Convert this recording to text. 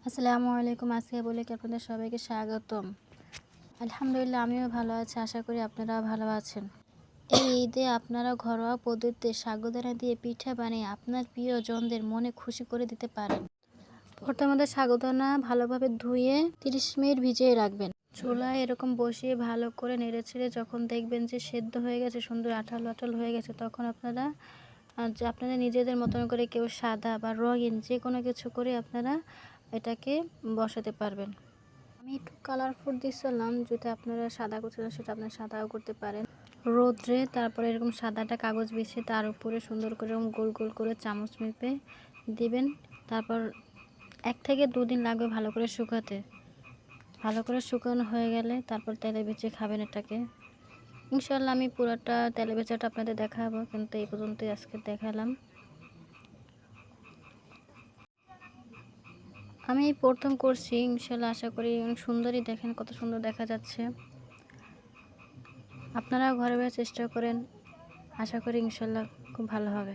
আসসালামু আলাইকুম। আজকে বলি কি আপনাদের সবাইকে স্বাগতম। আলহামদুলিল্লাহ আমিও ভালো আছি। আশা করি আপনারাও ভালো আছেন। এই ঈদে আপনারা ঘরোয়া পদ্ধতিতে সাগুদানা দিয়ে পিঠা বানিয়ে আপনার প্রিয়জনদের মনে খুশি করে দিতে পারেন। প্রথমত সাগুদানা ভালোভাবে ধুয়ে 30 মিনিট ভিজিয়ে রাখবেন। চুলায় এরকম বসিয়ে ভালো করে নেড়েচেড়ে যখন দেখবেন যে সেদ্ধ হয়ে গেছে, সুন্দর আঠালো আঠালো হয়ে গেছে, তখন আপনারা আপনাদের নিজেদের মতন করে কেউ সাদা বা রঙিন যে কোনো কিছু করে আপনারা এটাকে বসাতে পারবেন। আমি একটু কালার ফুড দিচ্ছিলাম, যদি আপনারা সাদা করতে চান সেটা আপনারা সাদাও করতে পারেন। রোদ্রে তারপরে এরকম সাদাটা কাগজ বিছিয়ে তার উপরে সুন্দর করে এরকম গোল গোল করে চামচ মেপে দিবেন। তারপর 1 থেকে 2 দিন লাগবে ভালো করে শুকাতে। ভালো করে শুকানো হয়ে গেলে তারপর তেলে ভেজে খাবেন এটাকে। ইনশাল্লাহ আমি পুরোটা তেলে ভেজাটা আপনাদের দেখাবো, কিন্তু এই পর্যন্তই আজকে দেখালাম। আমি এই প্রথম করছি, ইনশাল্লাহ আশা করি অনেক সুন্দরই, দেখেন কত সুন্দর দেখা যাচ্ছে। আপনারা ঘরে চেষ্টা করেন, আশা করি ইনশাল্লাহ খুব ভালো হবে।